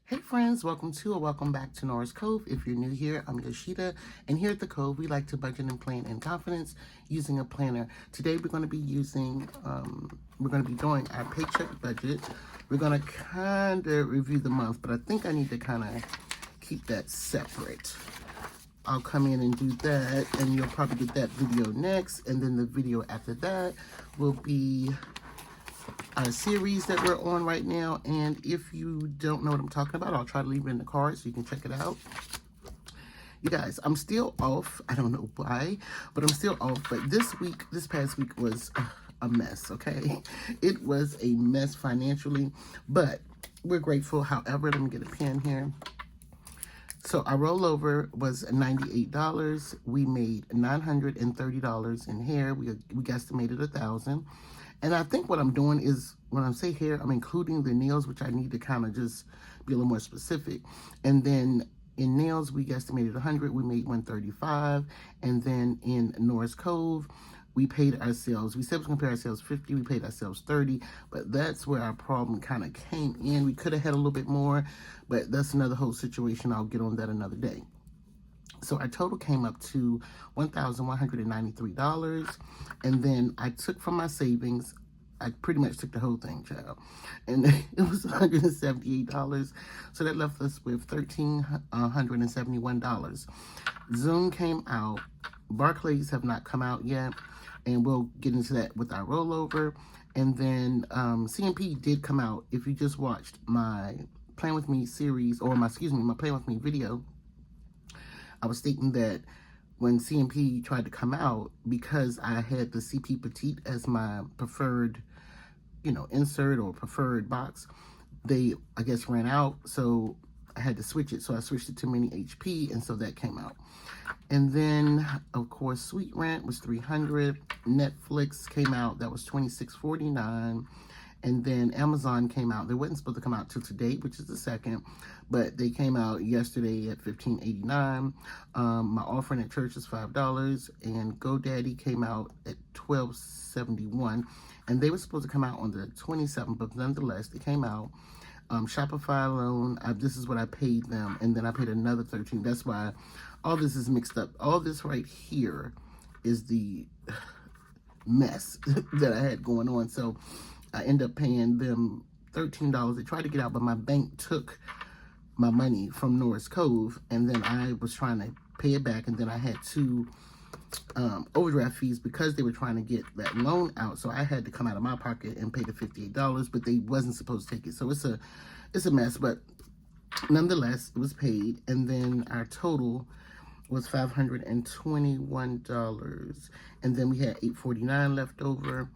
Hey friends, welcome to or welcome back to Noras Cove. If you're new here, I'm Yoshida, and here at the Cove, we like to budget and plan in confidence using a planner. Today we're going to be doing our paycheck budget. We're going to kind of review the month, but I think I need to kind of keep that separate. I'll come in and do that, and you'll probably get that video next, and then the video after that will be a series that we're on right now. And if you don't know what I'm talking about, I'll try to leave it in the cards so you can check it out. You guys, I'm still off. I don't know why, but I'm still off. But this past week was a mess, okay? It was a mess financially, but we're grateful. However, let me get a pen here. So our rollover was $98. We made $930 in hair. We guesstimated $1,000. And I think what I'm doing is, when I say hair, I'm including the nails, which I need to kind of just be a little more specific. And then in nails, we guesstimated 100, we made 135. And then in Noras Cove, we paid ourselves, we said we was gonna pay ourselves 50, we paid ourselves 30, but that's where our problem kind of came in. We could have had a little bit more, but that's another whole situation. I'll get on that another day. So our total came up to $1,193. And then I took from my savings, I pretty much took the whole thing, child. And it was $178. So that left us with $1,371. Zoom came out. Barclays have not come out yet. And we'll get into that with our rollover. And then CMP did come out. If you just watched my Plan With Me series, or my Plan With Me video, I was stating that when CMP tried to come out, because I had the CP Petite as my preferred, insert or preferred box, they, I guess, ran out, so I had to switch it. So I switched it to Mini HP, and so that came out. And then, of course, Sweet Rent was $300. Netflix came out, that was $26.49. And then Amazon came out. They wasn't supposed to come out till today, which is the 2nd, but they came out yesterday at $15.89. My offering at church is $5, and GoDaddy came out at $12.71. And they were supposed to come out on the 27th, but nonetheless, they came out. Shopify alone, this is what I paid them, and then I paid another $13. That's why all this is mixed up. All this right here is the mess that I had going on. So I end up paying them $13. They tried to get out, but my bank took my money from Noras Cove, and then I was trying to pay it back, and then I had 2 overdraft fees because they were trying to get that loan out. So I had to come out of my pocket and pay the $58, but they wasn't supposed to take it. So it's a mess, but nonetheless, it was paid. And then our total was $521, and then we had $849 left over.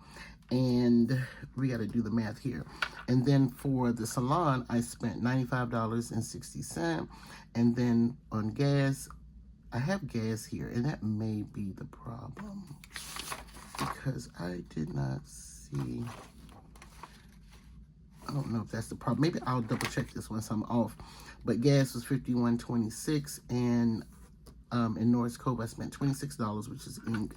And we got to do the math here. And then for the salon, I spent $95.60. And then on gas, I have gas here, and that may be the problem, because I did not see. I don't know if that's the problem. Maybe I'll double check this once I'm off. But gas was $51.26, and in Noras Cove, I spent $26, which is ink.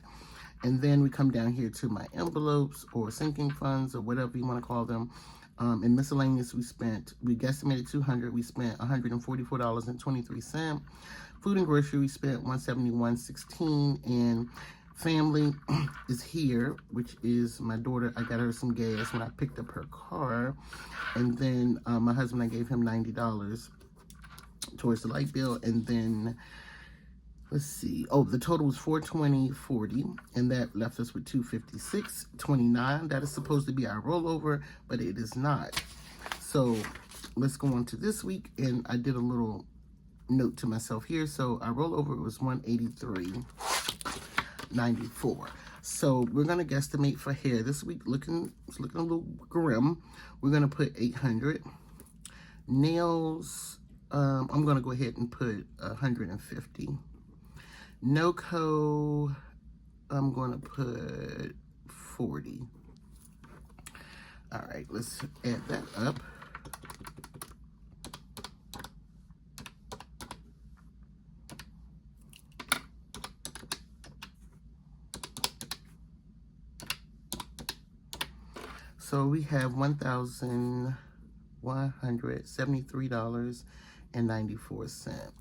And then we come down here to my envelopes or sinking funds or whatever you want to call them. In miscellaneous, we guesstimated $200. We spent $144.23. Food and grocery, we spent $171.16. And family is here, which is my daughter. I got her some gas when I picked up her car. And then my husband, I gave him $90 towards the light bill. And then, let's see. Oh, the total was $420.40, and that left us with $256.29. That is supposed to be our rollover, but it is not. So let's go on to this week, and I did a little note to myself here. So our rollover was $183.94. So we're gonna guesstimate for hair this week. It's looking a little grim. We're gonna put $800. Nails, I'm gonna go ahead and put $150. NoCo, I'm going to put 40. All right, let's add that up. So we have $1,193. $173.94.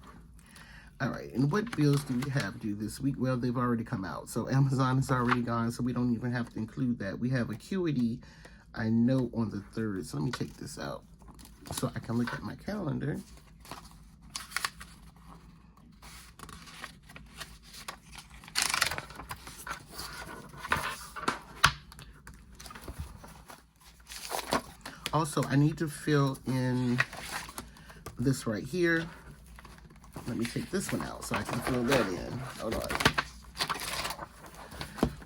All right, and what bills do we have due this week? Well, they've already come out, so Amazon is already gone, so we don't even have to include that. We have Acuity, I know, on the 3rd, so let me take this out so I can look at my calendar. Also, I need to fill in this right here. Let me take this one out so I can fill that in. Hold on.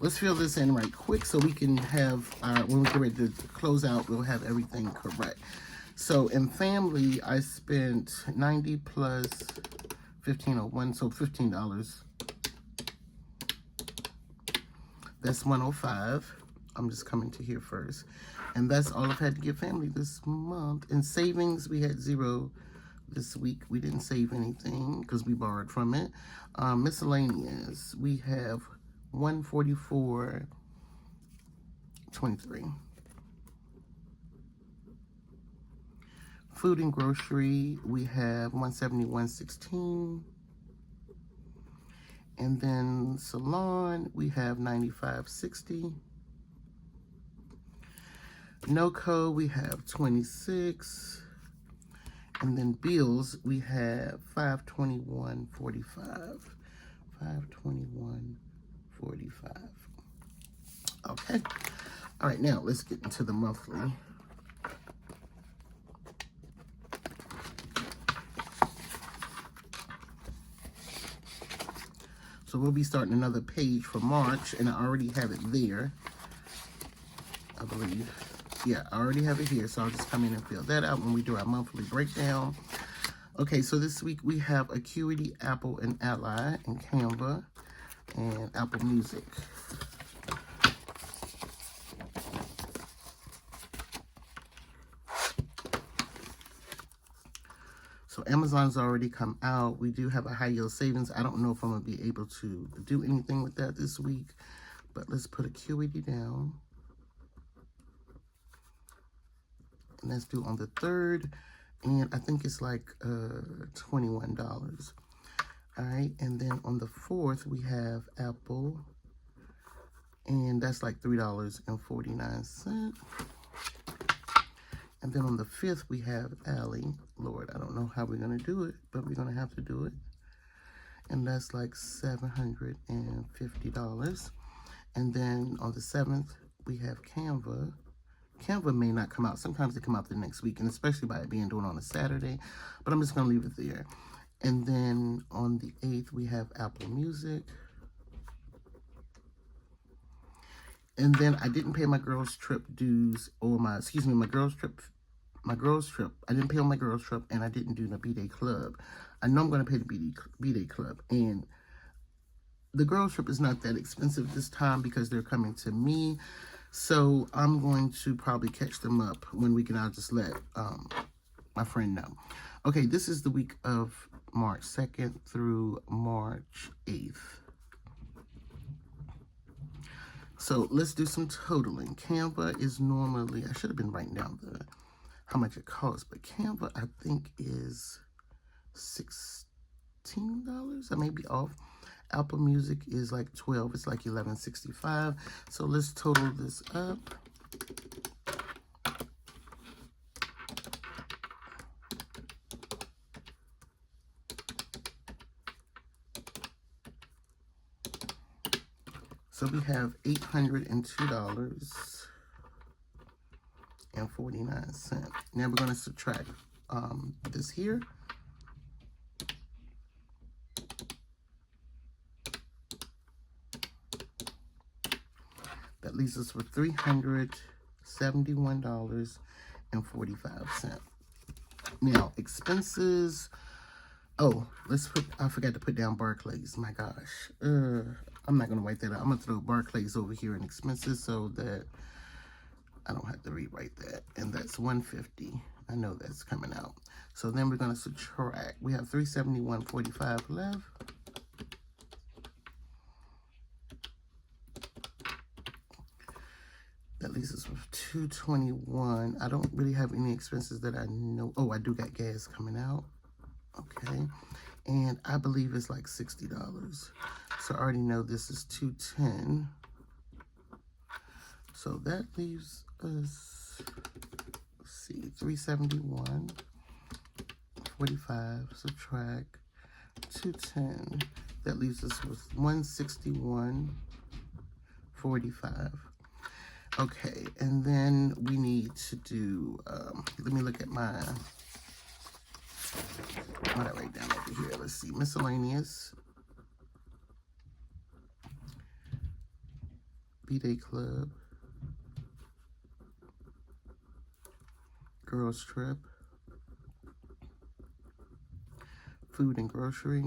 Let's fill this in right quick so we can have, when we get ready to close out, we'll have everything correct. So in family, I spent 90 plus 1501, so $15. That's 105. I'm just coming to here first. And that's all I've had to give family this month. In savings, we had 0 this week. We didn't save anything because we borrowed from it. Miscellaneous, we have 144.23. Food and grocery, we have 171.16. And then salon, we have 95.60. NoCo, we have 26. And then bills, we have 521.45. 521.45. Okay. All right, now let's get into the monthly. So we'll be starting another page for March, and I already have it there, I believe. Yeah, I already have it here, so I'll just come in and fill that out when we do our monthly breakdown. Okay, so this week we have Acuity, Apple, and Ally, and Canva, and Apple Music. So Amazon's already come out. We do have a high yield savings. I don't know if I'm going to be able to do anything with that this week, but let's put Acuity down. And that's due on the 3rd, and I think it's like $21. All right, and then on the 4th, we have Apple, and that's like $3.49. And then on the 5th, we have Ally. Lord, I don't know how we're going to do it, but we're going to have to do it. And that's like $750. And then on the 7th, we have Canva. Canva may not come out. Sometimes they come out the next week, and especially by it being done on a Saturday. But I'm just going to leave it there. And then on the 8th, we have Apple Music. And then I didn't pay my girls' trip dues, or my girls' trip. I didn't pay on my girls' trip, and I didn't do the B-Day Club. I know I'm going to pay the B-Day Club. And the girls' trip is not that expensive this time because they're coming to me. So I'm going to probably catch them up when we can. I'll just let my friend know. Okay, this is the week of March 2nd through March 8th. So let's do some totaling. Canva is normally, I should have been writing down how much it costs, but Canva I think is $16. I may be off. Apple Music is like $12. It's like $11.65. So let's total this up. So we have $802.49. Now we're going to subtract this here. That leaves us with $371.45. Now, expenses. Oh, I forgot to put down Barclays. My gosh. I'm not going to write that out. I'm going to throw Barclays over here in expenses so that I don't have to rewrite that. And that's $150. I know that's coming out. So then we're going to subtract. We have $371.45 left. That leaves us with $221. I don't really have any expenses that I know. Oh, I do got gas coming out. Okay. And I believe it's like $60. So I already know this is $210. So that leaves us, let's see, $371. 45, subtract 210. That leaves us with $161.45. Okay, and then we need to do, let me look at my, what I write down over here. Let's see, miscellaneous, B-Day Club, Girls Trip, food and grocery,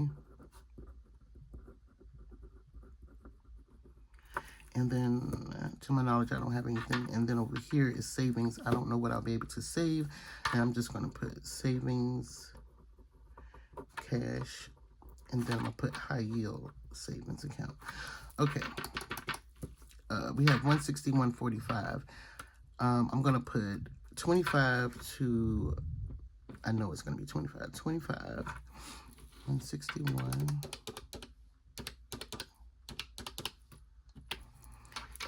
and then to my knowledge I don't have anything. And then over here is savings. I don't know what I'll be able to save, and I'm just going to put savings, cash, and then I'm going to put high yield savings account. Okay, we have $161.45. I'm going to put 25 to, I know it's going to be 25, 161,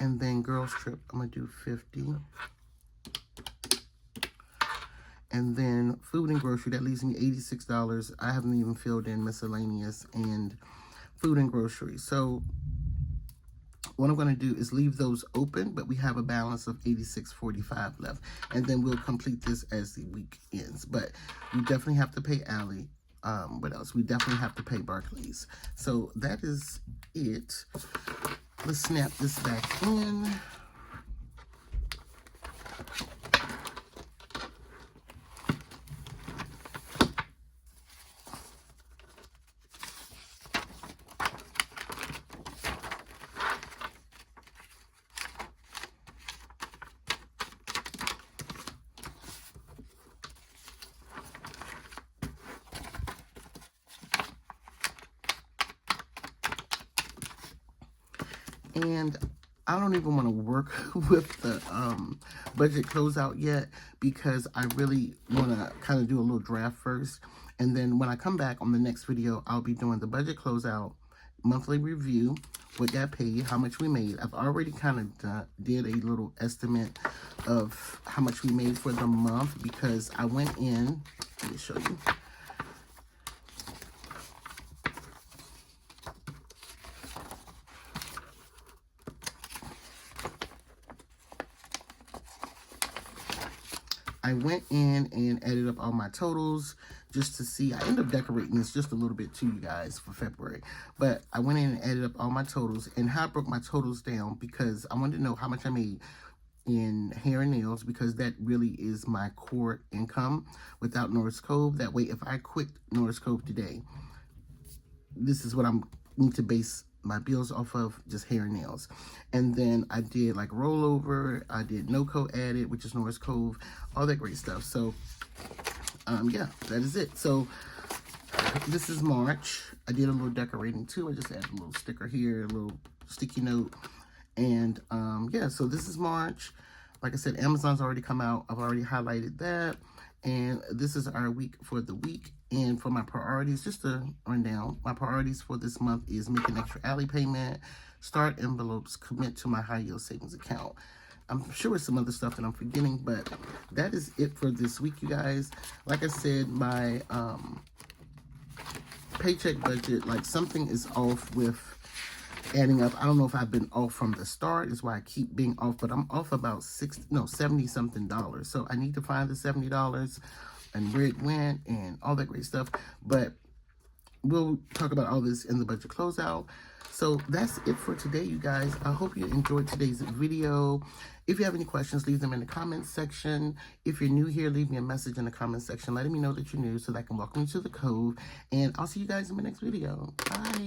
and then girls trip, I'm gonna do 50, and then food and grocery, that leaves me $86. I haven't even filled in miscellaneous and food and grocery. So what I'm gonna do is leave those open, but we have a balance of $86.45 left, and then we'll complete this as the week ends. But we definitely have to pay Allie. What else? We definitely have to pay Barclays. So that is it. Let's snap this back in. And I don't even want to work with the budget closeout yet, because I really want to kind of do a little draft first. And then when I come back on the next video, I'll be doing the budget closeout, monthly review, what got paid, how much we made. I've already kind of did a little estimate of how much we made for the month, because I went in, let me show you. I went in and added up all my totals just to see. I ended up decorating this just a little bit too, you guys, for February. But I went in and added up all my totals, and how I broke my totals down, because I wanted to know how much I made in hair and nails, because that really is my core income without Noras Cove. That way, if I quit Noras Cove today, this is what I'm need to base my bills off of, just hair and nails. And then I did like rollover, I did no co added, which is Noras Cove, all that great stuff. So yeah, that is it. So this is March. I did a little decorating too. I just added a little sticker here, a little sticky note. And yeah, so this is March. Like I said, Amazon's already come out. I've already highlighted that. And this is our week for the week. And for my priorities, just to run down, my priorities for this month is make an extra alley payment, start envelopes, commit to my high yield savings account. I'm sure some other stuff that I'm forgetting, but that is it for this week, you guys. Like I said, my paycheck budget, like something is off with adding up. I don't know if I've been off from the start, is why I keep being off, but I'm off about $70 something. So I need to find the $70 and where it went and all that great stuff. But we'll talk about all this in the budget closeout. So that's it for today, you guys. I hope you enjoyed today's video. If you have any questions, leave them in the comments section. If you're new here, leave me a message in the comments section letting me know that you're new so that I can welcome you to the Cove. And I'll see you guys in my next video. Bye.